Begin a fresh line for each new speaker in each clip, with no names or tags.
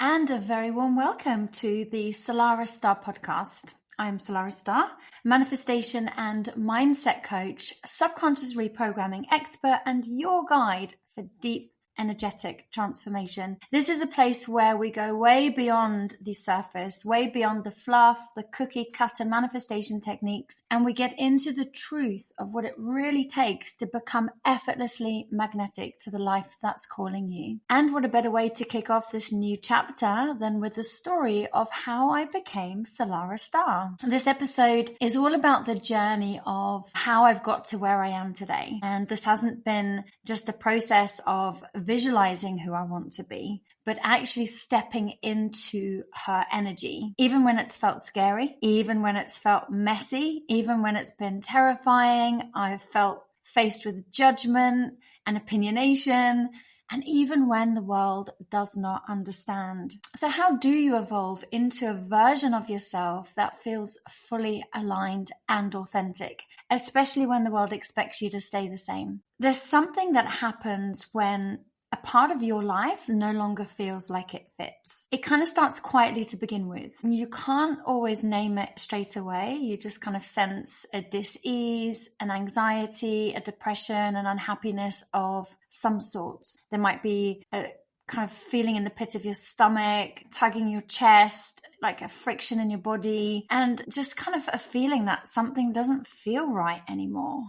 And a very warm welcome to the Salarah Starre Podcast. I'm Salarah Starre, manifestation and mindset coach, subconscious reprogramming expert, and your guide for deep energetic transformation. This is a place where we go way beyond the surface, way beyond the fluff, the cookie cutter manifestation techniques, and we get into the truth of what it really takes to become effortlessly magnetic to the life that's calling you. And what a better way to kick off this new chapter than with the story of how I became Salarah Starre. This episode is all about the journey of how I've got to where I am today. And this hasn't been just a process of visualizing who I want to be, but actually stepping into her energy, even when it's felt scary, even when it's felt messy, even when it's been terrifying. I've felt faced with judgment and opinionation, and even when the world does not understand. So how do you evolve into a version of yourself that feels fully aligned and authentic, especially when the world expects you to stay the same? There's something that happens when a part of your life no longer feels like it fits. It kind of starts quietly to begin with. You can't always name it straight away. You just kind of sense a dis-ease, an anxiety, a depression, an unhappiness of some sorts. There might be a kind of feeling in the pit of your stomach, tugging your chest, like a friction in your body, and just kind of a feeling that something doesn't feel right anymore.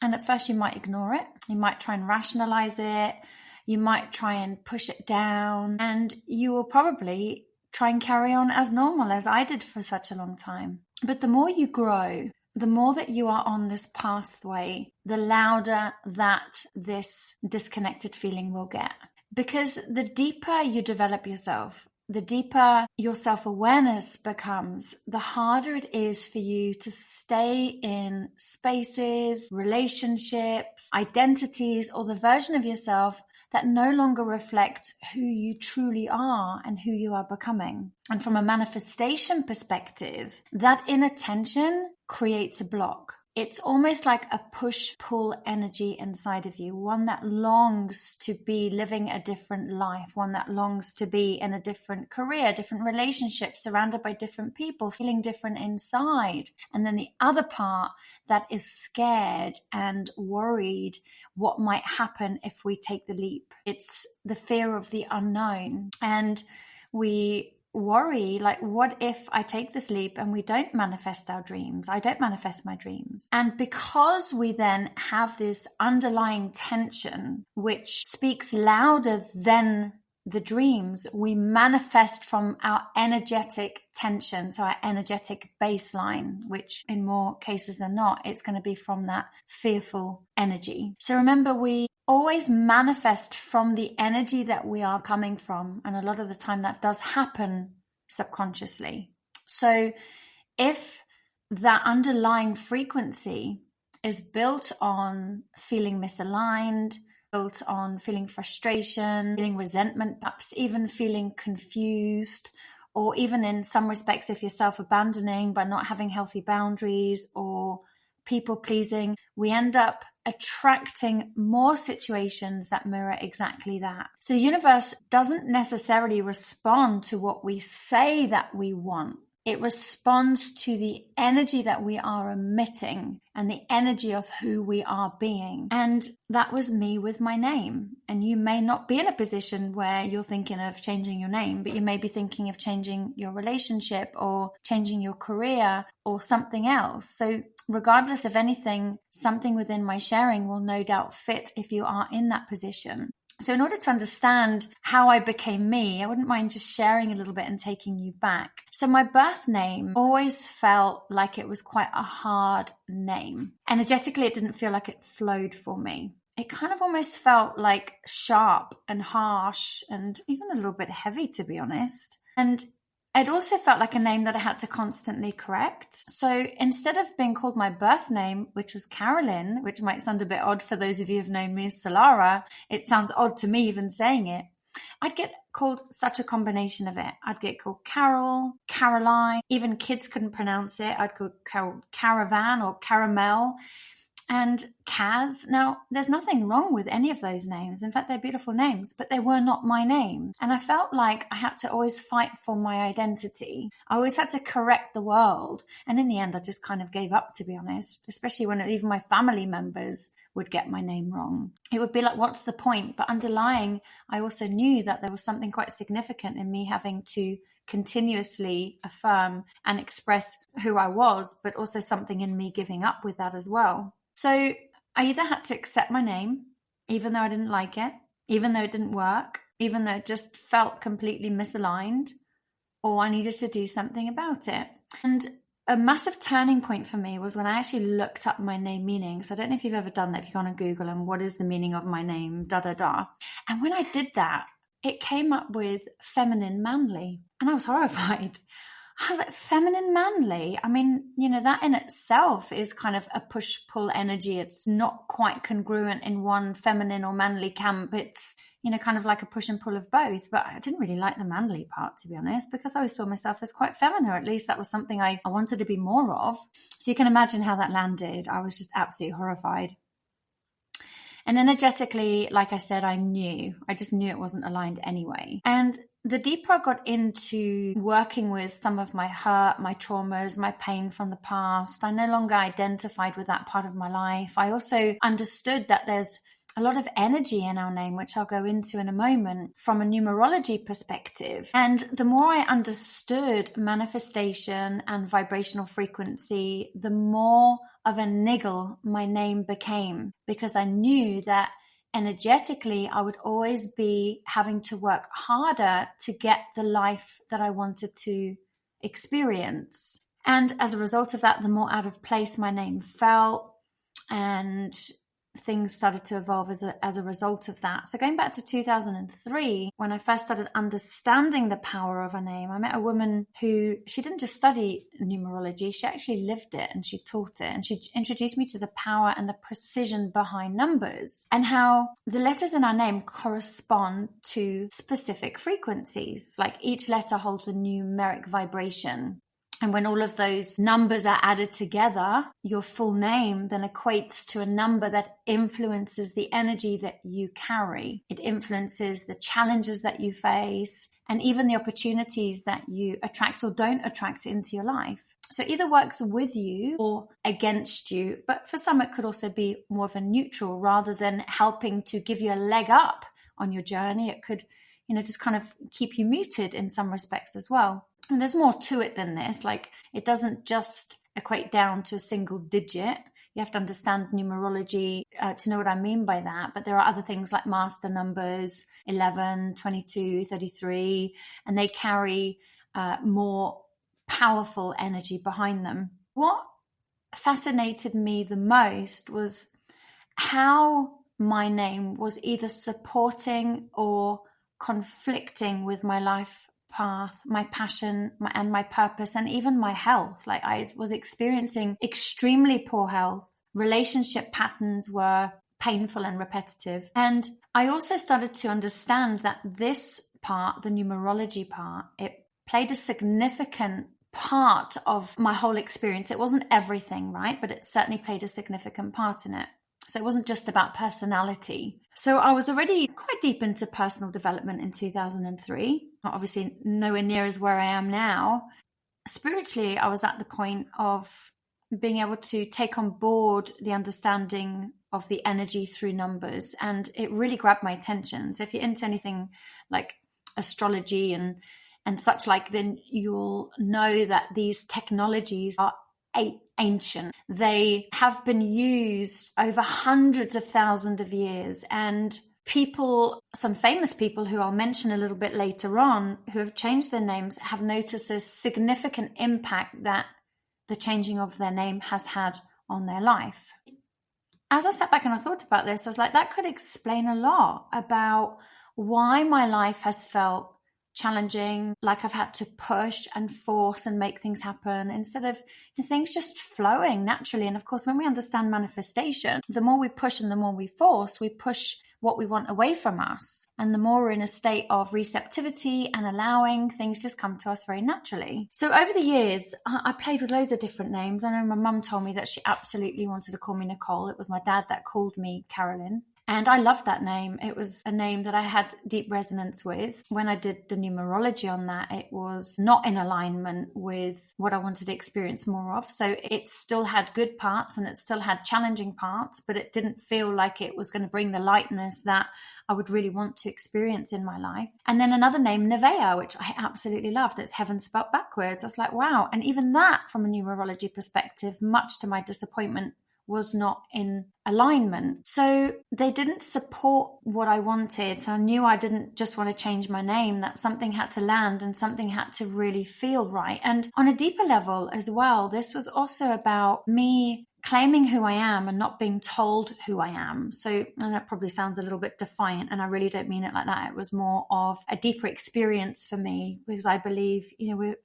And at first you might ignore it. You might try and rationalize it. You might try and push it down. And you will probably try and carry on as normal, as I did for such a long time. But the more you grow, the more that you are on this pathway, the louder that this disconnected feeling will get. Because the deeper you develop yourself, the deeper your self-awareness becomes, the harder it is for you to stay in spaces, relationships, identities, or the version of yourself that no longer reflect who you truly are and who you are becoming. And from a manifestation perspective, that inner tension creates a block. It's almost like a push-pull energy inside of you, one that longs to be living a different life, one that longs to be in a different career, different relationships, surrounded by different people, feeling different inside. And then the other part that is scared and worried what might happen if we take the leap. It's the fear of the unknown. And we worry, like, what if I take this leap and we don't manifest our dreams? I don't manifest my dreams. And because we then have this underlying tension, which speaks louder than the dreams, we manifest from our energetic tension. So our energetic baseline, which in more cases than not, it's going to be from that fearful energy. So remember, we always manifest from the energy that we are coming from. And a lot of the time that does happen subconsciously. So if that underlying frequency is built on feeling misaligned, built on feeling frustration, feeling resentment, perhaps even feeling confused, or even in some respects, if you're self-abandoning by not having healthy boundaries or people-pleasing, we end up attracting more situations that mirror exactly that. So the universe doesn't necessarily respond to what we say that we want. It responds to the energy that we are emitting and the energy of who we are being. And that was me with my name. And you may not be in a position where you're thinking of changing your name, but you may be thinking of changing your relationship or changing your career or something else. So regardless of anything, something within my sharing will no doubt fit if you are in that position. So in order to understand how I became me, I wouldn't mind just sharing a little bit and taking you back. So my birth name always felt like it was quite a hard name. Energetically, it didn't feel like it flowed for me. It kind of almost felt like sharp and harsh and even a little bit heavy, to be honest. And it also felt like a name that I had to constantly correct. So instead of being called my birth name, which was Carolyn, which might sound a bit odd for those of you who've known me as Salarah, it sounds odd to me even saying it, I'd get called such a combination of it. I'd get called Carol, Caroline, even kids couldn't pronounce it. I'd called Caravan or Caramel. and Kaz. Now, there's nothing wrong with any of those names. In fact, they're beautiful names, but they were not my name. And I felt like I had to always fight for my identity. I always had to correct the world. And in the end, I just kind of gave up, to be honest, especially when even my family members would get my name wrong. It would be like, what's the point? But underlying, I also knew that there was something quite significant in me having to continuously affirm and express who I was, but also something in me giving up with that as well. So I either had to accept my name, even though I didn't like it, even though it didn't work, even though it just felt completely misaligned, or I needed to do something about it. And a massive turning point for me was when I actually looked up my name meanings. I don't know if you've ever done that, if you've gone on Google and what is the meaning of my name, And when I did that, it came up with feminine manly. And I was horrified. I was like, feminine manly? I mean, that in itself is kind of a push-pull energy. It's not quite congruent in one feminine or manly camp. It's, kind of like a push and pull of both. But I didn't really like the manly part, to be honest, because I always saw myself as quite feminine, or at least that was something I wanted to be more of. So you can imagine how that landed. I was just absolutely horrified. And energetically, like I said, I just knew it wasn't aligned anyway. And the deeper I got into working with some of my hurt, my traumas, my pain from the past, I no longer identified with that part of my life. I also understood that there's a lot of energy in our name, which I'll go into in a moment, from a numerology perspective. And the more I understood manifestation and vibrational frequency, the more of a niggle my name became, because I knew that energetically I would always be having to work harder to get the life that I wanted to experience. And as a result of that, the more out of place my name felt, and things started to evolve as a result of that. So going back to 2003, when I first started understanding the power of a name, I met a woman who, she didn't just study numerology, she actually lived it and she taught it. And she introduced me to the power and the precision behind numbers, and how the letters in our name correspond to specific frequencies. Like each letter holds a numeric vibration. And when all of those numbers are added together, your full name then equates to a number that influences the energy that you carry. It influences the challenges that you face, and even the opportunities that you attract or don't attract into your life. So it either works with you or against you, but for some it could also be more of a neutral, rather than helping to give you a leg up on your journey. It could, just kind of keep you muted in some respects as well. And there's more to it than this. Like, it doesn't just equate down to a single digit. You have to understand numerology to know what I mean by that. But there are other things like master numbers, 11, 22, 33, and they carry more powerful energy behind them. What fascinated me the most was how my name was either supporting or conflicting with my life path, my passion, and my purpose, and even my health. Like, I was experiencing extremely poor health. Relationship patterns were painful and repetitive. And I also started to understand that this part, the numerology part, it played a significant part of my whole experience. It wasn't everything, right? But it certainly played a significant part in it. So it wasn't just about personality. So I was already quite deep into personal development in 2003. Obviously nowhere near as where I am now. Spiritually, I was at the point of being able to take on board the understanding of the energy through numbers. And it really grabbed my attention. So if you're into anything like astrology and such like, then you'll know that these technologies are ancient. They have been used over hundreds of thousands of years, and people, some famous people who I'll mention a little bit later on, who have changed their names, have noticed a significant impact that the changing of their name has had on their life. As I sat back and I thought about this, I was like, that could explain a lot about why my life has felt challenging, like I've had to push and force and make things happen instead of things just flowing naturally. And of course, when we understand manifestation, the more we push and the more we force, we push what we want away from us. And the more we're in a state of receptivity and allowing, things just come to us very naturally. So over the years, I played with loads of different names. I know my mum told me that she absolutely wanted to call me Nicole. It was my dad that called me Carolyn. And I loved that name. It was a name that I had deep resonance with. When I did the numerology on that, it was not in alignment with what I wanted to experience more of. So it still had good parts and it still had challenging parts, but it didn't feel like it was going to bring the lightness that I would really want to experience in my life. And then another name, Nevea, which I absolutely loved. It's heaven spelled backwards. I was like, wow. And even that, from a numerology perspective, much to my disappointment, was not in alignment. So they didn't support what I wanted. So I knew I didn't just want to change my name, that something had to land and something had to really feel right. And on a deeper level as well, this was also about me claiming who I am and not being told who I am. So, and that probably sounds a little bit defiant, and I really don't mean it like that. It was more of a deeper experience for me, because I believe,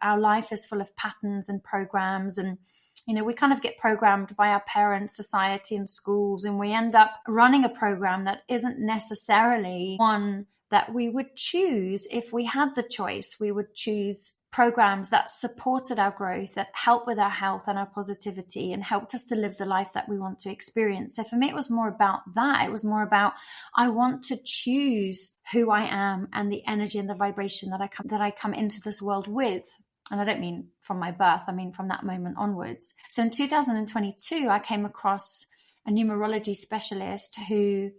our life is full of patterns and programs, and we kind of get programmed by our parents, society, and schools, and we end up running a program that isn't necessarily one that we would choose. If we had the choice, we would choose programs that supported our growth, that helped with our health and our positivity, and helped us to live the life that we want to experience. So for me, it was more about that. It was more about, I want to choose who I am and the energy and the vibration that I come into this world with. And I don't mean from my birth, I mean from that moment onwards. So in 2022, I came across a numerology specialist who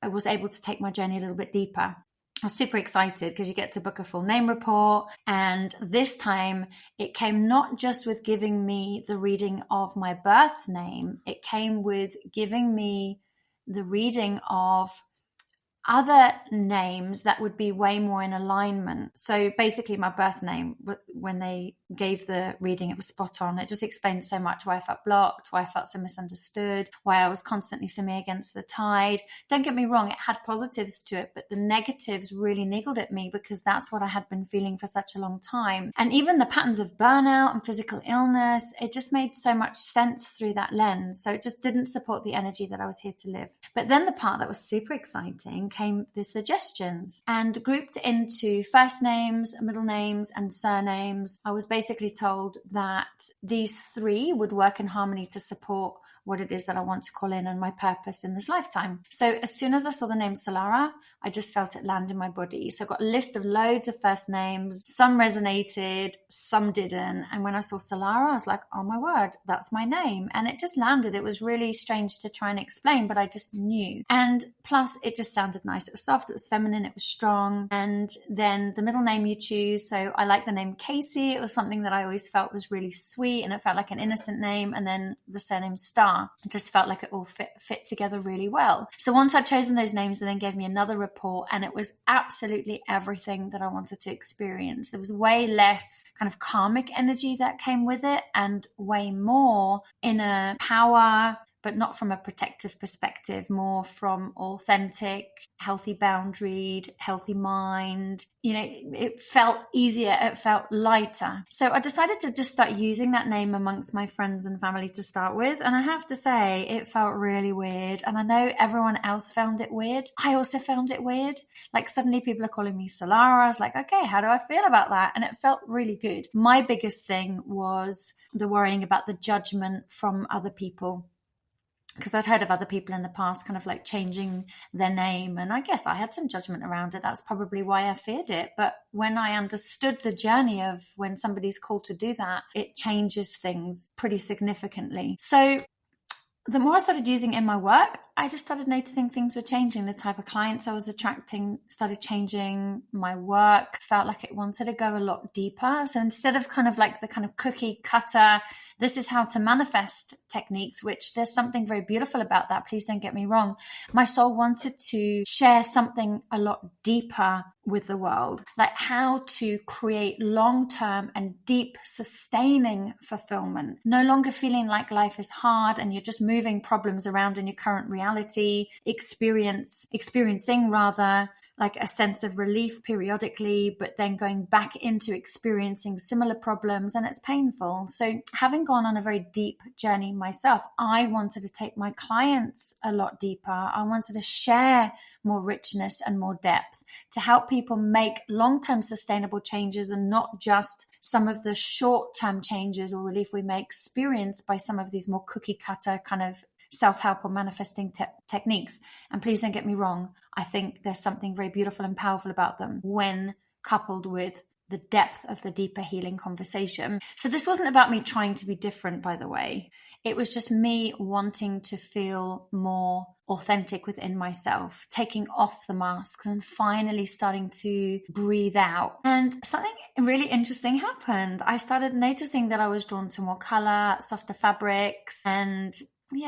was able to take my journey a little bit deeper. I was super excited because you get to book a full name report. And this time it came not just with giving me the reading of my birth name, it came with giving me the reading of other names that would be way more in alignment. So basically my birth name, when they gave the reading, it was spot on. It just explained so much why I felt blocked, why I felt so misunderstood, why I was constantly swimming against the tide. Don't get me wrong, it had positives to it, but the negatives really niggled at me because that's what I had been feeling for such a long time. And even the patterns of burnout and physical illness, it just made so much sense through that lens. So it just didn't support the energy that I was here to live. But then the part that was super exciting came the suggestions, and grouped into first names, middle names, and surnames. I was basically told that these three would work in harmony to support what it is that I want to call in and my purpose in this lifetime. So as soon as I saw the name Salarah, I just felt it land in my body. So I got a list of loads of first names. Some resonated, some didn't. And when I saw Salarah, I was like, oh my word, that's my name. And it just landed. It was really strange to try and explain, but I just knew. And plus it just sounded nice. It was soft, it was feminine, it was strong. And then the middle name you choose. So I like the name Kacey. It was something that I always felt was really sweet and it felt like an innocent name. And then the surname Starre. It just felt like it all fit together really well. So once I'd chosen those names, they then gave me another report, and it was absolutely everything that I wanted to experience. There was way less kind of karmic energy that came with it, and way more inner power, but not from a protective perspective, more from authentic, healthy boundaried, healthy mind. It felt easier, it felt lighter. So I decided to just start using that name amongst my friends and family to start with. And I have to say, it felt really weird. And I know everyone else found it weird. I also found it weird. Like suddenly people are calling me Salarah. I was like, okay, how do I feel about that? And it felt really good. My biggest thing was the worrying about the judgment from other people. Because I'd heard of other people in the past kind of like changing their name. And I guess I had some judgment around it. That's probably why I feared it. But when I understood the journey of when somebody's called to do that, it changes things pretty significantly. So the more I started using it in my work, I just started noticing things were changing. The type of clients I was attracting started changing. My work felt like it wanted to go a lot deeper. So instead of kind of like the kind of cookie cutter, this is how to manifest techniques, which there's something very beautiful about that. Please don't get me wrong. My soul wanted to share something a lot deeper with the world, like how to create long-term and deep sustaining fulfillment. No longer feeling like life is hard and you're just moving problems around in your current reality, experiencing like a sense of relief periodically, but then going back into experiencing similar problems, and it's painful. So having gone on a very deep journey myself, I wanted to take my clients a lot deeper. I wanted to share more richness and more depth to help people make long-term sustainable changes, and not just some of the short-term changes or relief we may experience by some of these more cookie cutter kind of self-help or manifesting techniques. And please don't get me wrong, I think there's something very beautiful and powerful about them when coupled with the depth of the deeper healing conversation. So this wasn't about me trying to be different, by the way. It was just me wanting to feel more authentic within myself, taking off the masks and finally starting to breathe out. And something really interesting happened. I started noticing that I was drawn to more color, softer fabrics, and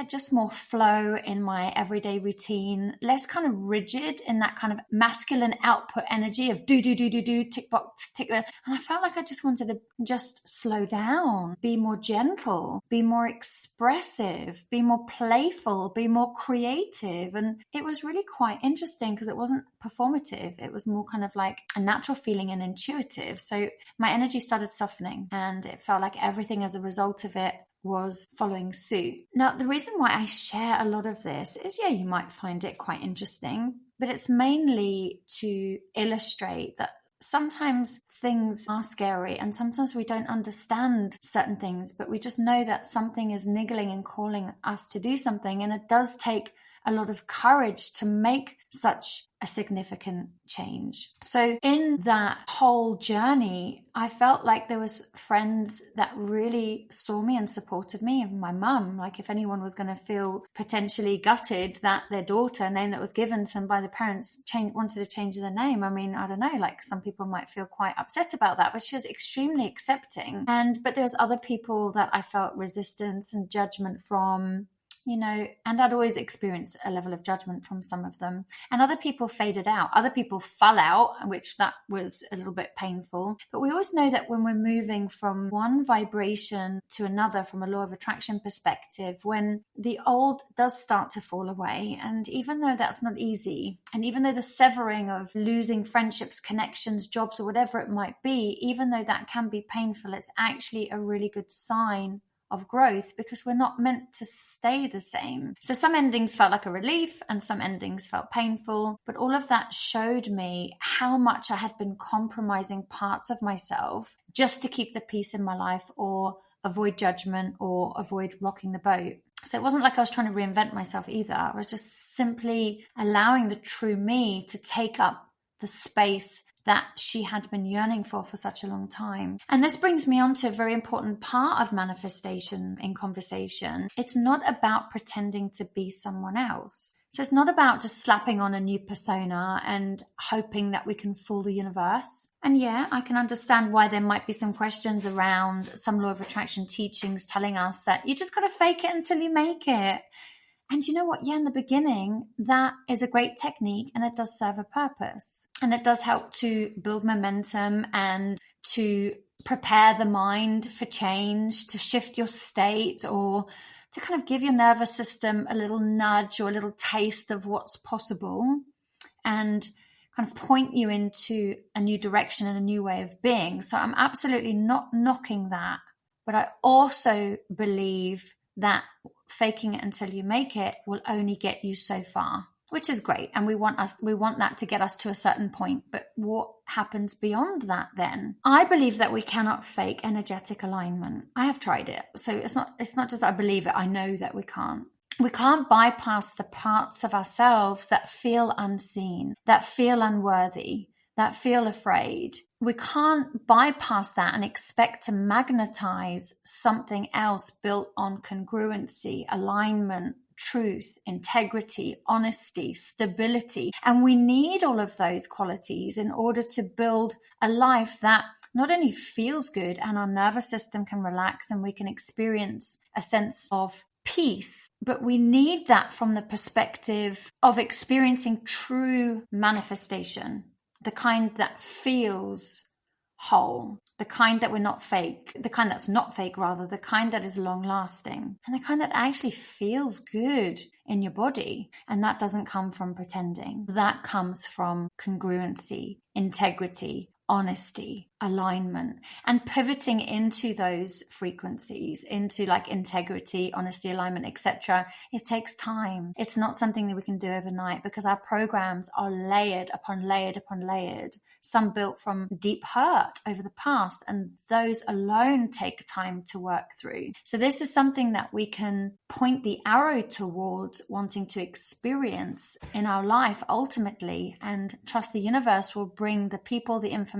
just more flow in my everyday routine, less kind of rigid in that kind of masculine output energy of do, tick box, tick. And I felt like I just wanted to just slow down, be more gentle, be more expressive, be more playful, be more creative. And it was really quite interesting because it wasn't performative. It was more kind of like a natural feeling and intuitive. So my energy started softening, and it felt like everything as a result of it was following suit. Now, the reason why I share a lot of this is, you might find it quite interesting, but it's mainly to illustrate that sometimes things are scary and sometimes we don't understand certain things, but we just know that something is niggling and calling us to do something. And it does take a lot of courage to make such a significant change. So in that whole journey, I felt like there was friends that really saw me and supported me, and my mum. Like, if anyone was going to feel potentially gutted that their daughter, a name that was given to them by the parents, wanted to change their name. I mean, I don't know, like some people might feel quite upset about that, but she was extremely accepting. But there was other people that I felt resistance and judgment from, and I'd always experienced a level of judgment from some of them. And other people faded out. Other people fell out, which that was a little bit painful. But we always know that when we're moving from one vibration to another, from a law of attraction perspective, when the old does start to fall away, and even though that's not easy, and even though the severing of losing friendships, connections, jobs, or whatever it might be, even though that can be painful, it's actually a really good sign of growth, because we're not meant to stay the same. So some endings felt like a relief and some endings felt painful, but all of that showed me how much I had been compromising parts of myself just to keep the peace in my life, or avoid judgment, or avoid rocking the boat. So it wasn't like I was trying to reinvent myself either. I was just simply allowing the true me to take up the space that she had been yearning for such a long time. And this brings me on to a very important part of manifestation in conversation. It's not about pretending to be someone else. So it's not about just slapping on a new persona and hoping that we can fool the universe. And I can understand why there might be some questions around some law of attraction teachings telling us that you just got to fake it until you make it. And you know what? In the beginning, that is a great technique, and it does serve a purpose. And it does help to build momentum and to prepare the mind for change, to shift your state, or to kind of give your nervous system a little nudge or a little taste of what's possible, and kind of point you into a new direction and a new way of being. So I'm absolutely not knocking that. But I also believe that faking it until you make it will only get you so far, which is great. And we want that to get us to a certain point. But what happens beyond that then? I believe that we cannot fake energetic alignment. I have tried it. So it's not just that I believe it. I know that we can't. We can't bypass the parts of ourselves that feel unseen, that feel unworthy, that feel afraid. We can't bypass that and expect to magnetize something else built on congruency, alignment, truth, integrity, honesty, stability. And we need all of those qualities in order to build a life that not only feels good and our nervous system can relax and we can experience a sense of peace, but we need that from the perspective of experiencing true manifestation. The kind that feels whole, the kind that we're not fake, the kind that's not fake rather, the kind that is long lasting, and the kind that actually feels good in your body. And that doesn't come from pretending. That comes from congruency, integrity, honesty, alignment, and pivoting into those frequencies, into like integrity, honesty, alignment, etc. It takes time. It's not something that we can do overnight, because our programs are layered upon layered upon layered, some built from deep hurt over the past, and those alone take time to work through. So this is something that we can point the arrow towards wanting to experience in our life ultimately, and trust the universe will bring the people, the information,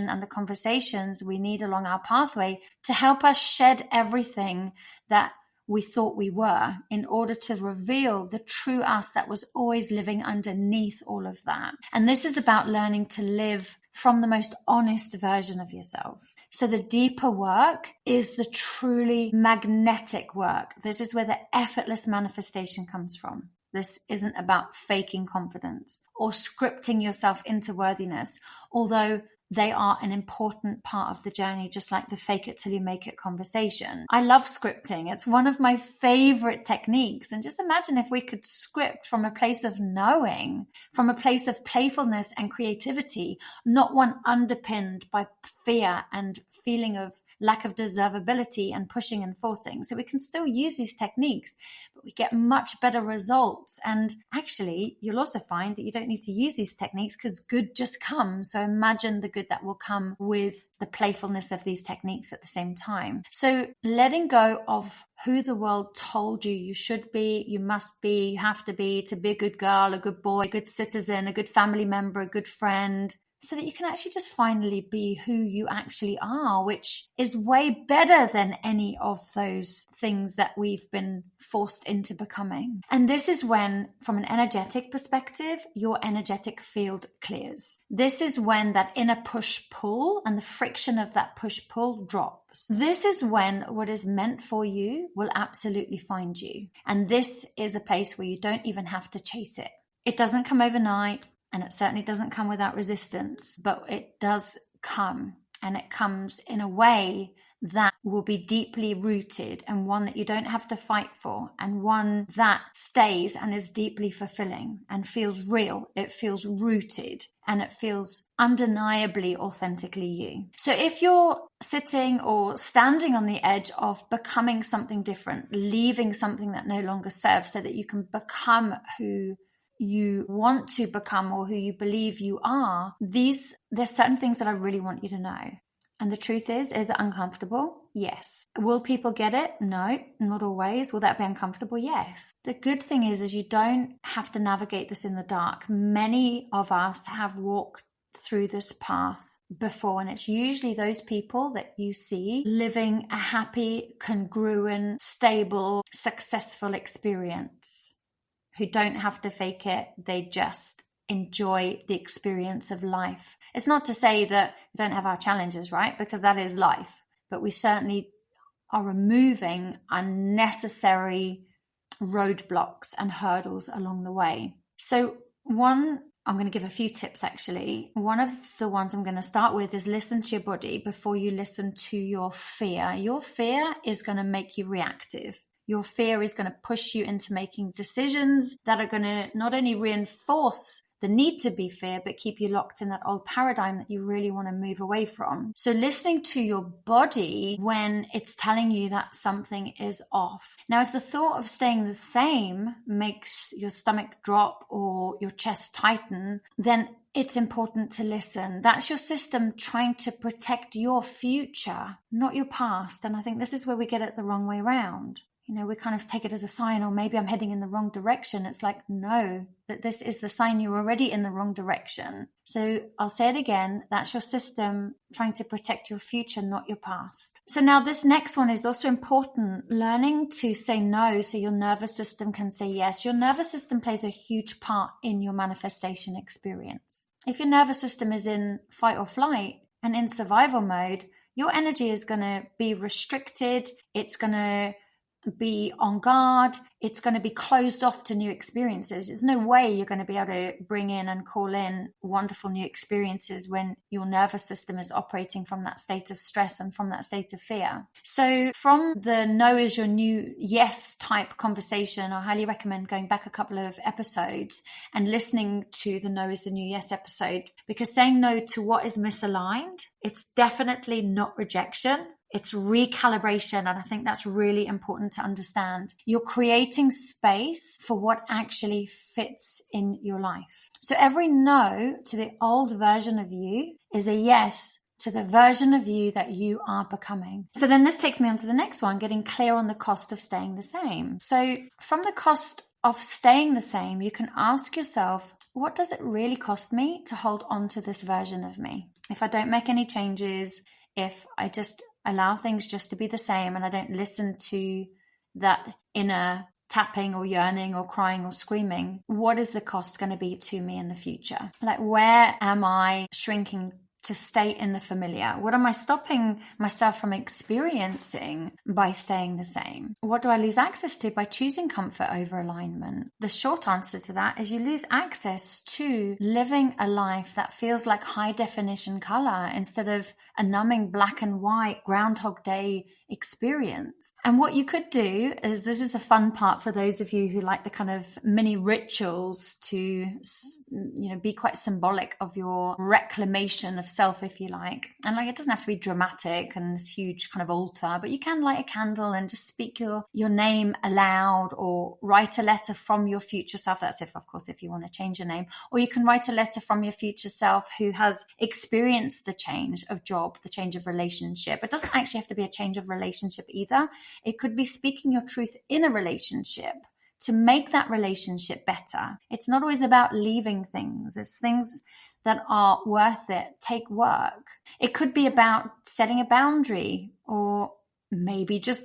and the conversations we need along our pathway to help us shed everything that we thought we were, in order to reveal the true us that was always living underneath all of that. And this is about learning to live from the most honest version of yourself. So the deeper work is the truly magnetic work. This is where the effortless manifestation comes from. This isn't about faking confidence or scripting yourself into worthiness, although they are an important part of the journey, just like the fake it till you make it conversation. I love scripting. It's one of my favorite techniques. And just imagine if we could script from a place of knowing, from a place of playfulness and creativity, not one underpinned by fear and feeling of lack of deservability and pushing and forcing. So we can still use these techniques, but we get much better results. And actually, you'll also find that you don't need to use these techniques, because good just comes. So imagine the good that will come with the playfulness of these techniques at the same time. So letting go of who the world told you should be, you must be, you have to be a good girl, a good boy, a good citizen, a good family member, a good friend, so that you can actually just finally be who you actually are, which is way better than any of those things that we've been forced into becoming. And this is when, from an energetic perspective, your energetic field clears. This is when that inner push-pull and the friction of that push-pull drops. This is when what is meant for you will absolutely find you. And this is a place where you don't even have to chase it. It doesn't come overnight. And it certainly doesn't come without resistance, but it does come, and it comes in a way that will be deeply rooted, and one that you don't have to fight for, and one that stays and is deeply fulfilling and feels real. It feels rooted, and it feels undeniably authentically you. So if you're sitting or standing on the edge of becoming something different, leaving something that no longer serves so that you can become who you want to become or who you believe you are, there's certain things that I really want you to know. And the truth is it uncomfortable? Yes. Will people get it? No, not always. Will that be uncomfortable? Yes. The good thing is you don't have to navigate this in the dark. Many of us have walked through this path before, and it's usually those people that you see living a happy, congruent, stable, successful experience, who don't have to fake it. They just enjoy the experience of life. It's not to say that we don't have our challenges, right? Because that is life. But we certainly are removing unnecessary roadblocks and hurdles along the way. So I'm going to give a few tips actually. One of the ones I'm going to start with is listen to your body before you listen to your fear. Your fear is going to make you reactive. Your fear is going to push you into making decisions that are going to not only reinforce the need to be fear, but keep you locked in that old paradigm that you really want to move away from. So listening to your body when it's telling you that something is off. Now, if the thought of staying the same makes your stomach drop or your chest tighten, then it's important to listen. That's your system trying to protect your future, not your past. And I think this is where we get it the wrong way around. We kind of take it as a sign, or maybe I'm heading in the wrong direction. It's like, no, that this is the sign you're already in the wrong direction. So I'll say it again. That's your system trying to protect your future, not your past. So now this next one is also important. Learning to say no so your nervous system can say yes. Your nervous system plays a huge part in your manifestation experience. If your nervous system is in fight or flight and in survival mode, your energy is going to be restricted. It's going to be on guard. It's going to be closed off to new experiences. There's no way you're going to be able to bring in and call in wonderful new experiences when your nervous system is operating from that state of stress and from that state of fear. So from the no is your new yes type conversation, I highly recommend going back a couple of episodes and listening to the no is the new yes episode, because saying no to what is misaligned, it's definitely not rejection. It's recalibration. And I think that's really important to understand. You're creating space for what actually fits in your life. So every no to the old version of you is a yes to the version of you that you are becoming. So then this takes me on to the next one, getting clear on the cost of staying the same. So from the cost of staying the same, you can ask yourself, what does it really cost me to hold on to this version of me? If I don't make any changes, if I just allow things just to be the same and I don't listen to that inner tapping or yearning or crying or screaming, what is the cost going to be to me in the future? Like, where am I shrinking to stay in the familiar? What am I stopping myself from experiencing by staying the same? What do I lose access to by choosing comfort over alignment? The short answer to that is you lose access to living a life that feels like high definition color instead of a numbing black and white Groundhog Day experience. And what you could do is, this is a fun part for those of you who like the kind of mini rituals to, be quite symbolic of your reclamation of self, if you like. And it doesn't have to be dramatic and this huge kind of altar, but you can light a candle and just speak your name aloud, or write a letter from your future self. That's if you want to change your name, or you can write a letter from your future self who has experienced the change of job, the change of relationship. It doesn't actually have to be a change of relationship either. It could be speaking your truth in a relationship to make that relationship better. It's not always about leaving things. It's things that are worth it, take work. It could be about setting a boundary, or maybe just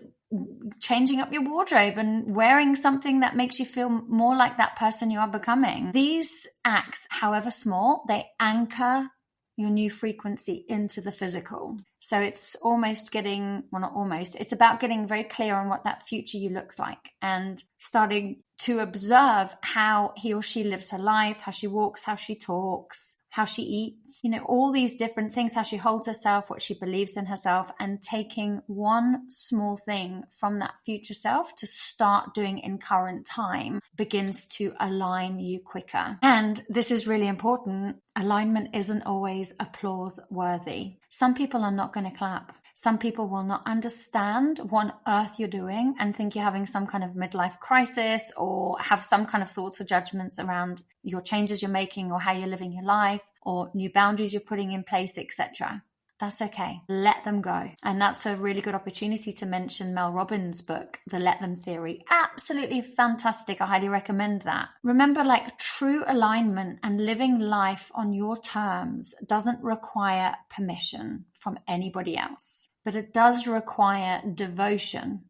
changing up your wardrobe and wearing something that makes you feel more like that person you are becoming. These acts, however small, they anchor your new frequency into the physical. So it's it's about getting very clear on what that future you looks like and starting to observe how he or she lives her life, how she walks, how she talks, how she eats, all these different things, how she holds herself, what she believes in herself, and taking one small thing from that future self to start doing in current time begins to align you quicker. And this is really important. Alignment isn't always applause worthy. Some people are not going to clap. Some people will not understand what on earth you're doing and think you're having some kind of midlife crisis, or have some kind of thoughts or judgments around your changes you're making, or how you're living your life, or new boundaries you're putting in place, etc. That's okay. Let them go. And that's a really good opportunity to mention Mel Robbins' book, The Let Them Theory. Absolutely fantastic. I highly recommend that. Remember, true alignment and living life on your terms doesn't require permission from anybody else, but it does require devotion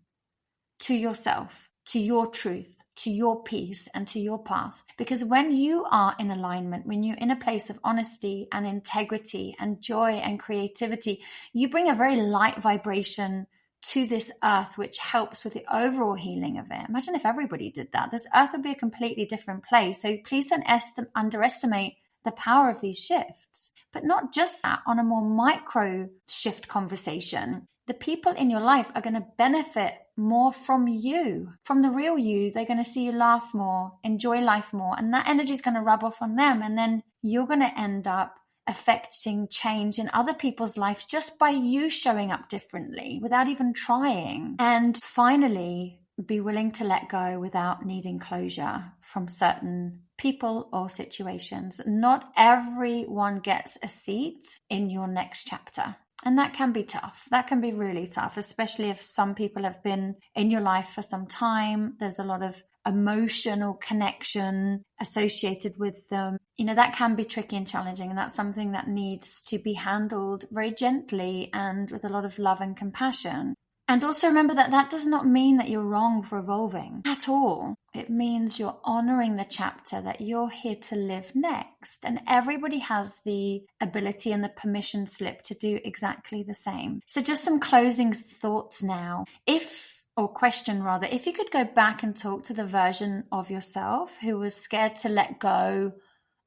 to yourself, to your truth, to your peace, and to your path. Because when you are in alignment, when you're in a place of honesty and integrity and joy and creativity, you bring a very light vibration to this earth, which helps with the overall healing of it. Imagine if everybody did that. This earth would be a completely different place. So please don't underestimate the power of these shifts. But not just that, on a more micro shift conversation, the people in your life are going to benefit more from you, from the real you. They're going to see you laugh more, enjoy life more, and that energy is going to rub off on them. And then you're going to end up affecting change in other people's lives just by you showing up differently without even trying. And finally, be willing to let go without needing closure from certain people or situations. Not everyone gets a seat in your next chapter. And that can be tough. That can be really tough, especially if some people have been in your life for some time. There's a lot of emotional connection associated with them. That can be tricky and challenging. And that's something that needs to be handled very gently and with a lot of love and compassion. And also remember that does not mean that you're wrong for evolving at all. It means you're honoring the chapter that you're here to live next. And everybody has the ability and the permission slip to do exactly the same. So just some closing thoughts now. If or question rather, if you could go back and talk to the version of yourself who was scared to let go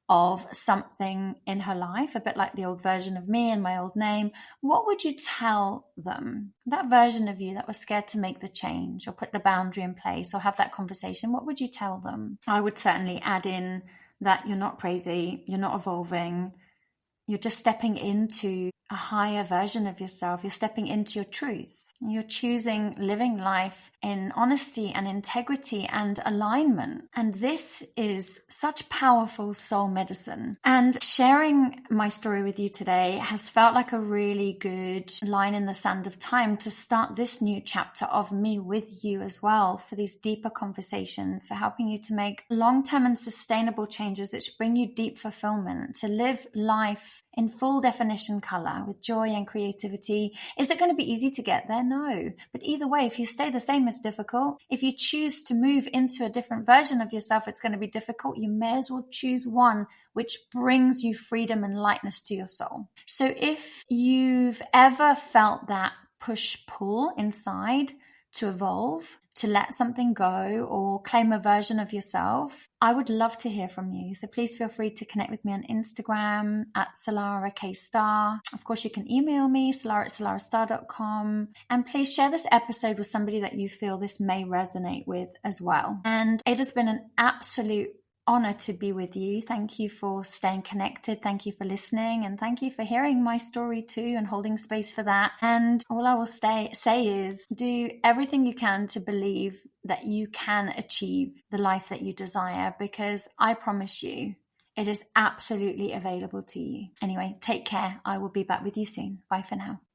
of something in her life, a bit like the old version of me and my old name, what would you tell them? That version of you that was scared to make the change or put the boundary in place or have that conversation, what would you tell them? I would certainly add in that you're not crazy, you're not evolving, you're just stepping into a higher version of yourself. You're stepping into your truth. You're choosing living life in honesty and integrity and alignment. And this is such powerful soul medicine. And sharing my story with you today has felt like a really good line in the sand of time to start this new chapter of me with you as well, for these deeper conversations, for helping you to make long-term and sustainable changes which bring you deep fulfillment, to live life in full definition color with joy and creativity. Is it going to be easy to get there? No. But either way, if you stay the same, it's difficult. If you choose to move into a different version of yourself, it's going to be difficult. You may as well choose one which brings you freedom and lightness to your soul. So if you've ever felt that push-pull inside to evolve, to let something go or claim a version of yourself, I would love to hear from you. So please feel free to connect with me on Instagram at Salarah K Starre. Of course, you can email me, salarah@salarahstarre.com. And please share this episode with somebody that you feel this may resonate with as well. And it has been an absolute honor to be with you. Thank you for staying connected. Thank you for listening. And thank you for hearing my story too and holding space for that. And all I will say is do everything you can to believe that you can achieve the life that you desire, because I promise you, it is absolutely available to you. Anyway, take care. I will be back with you soon. Bye for now.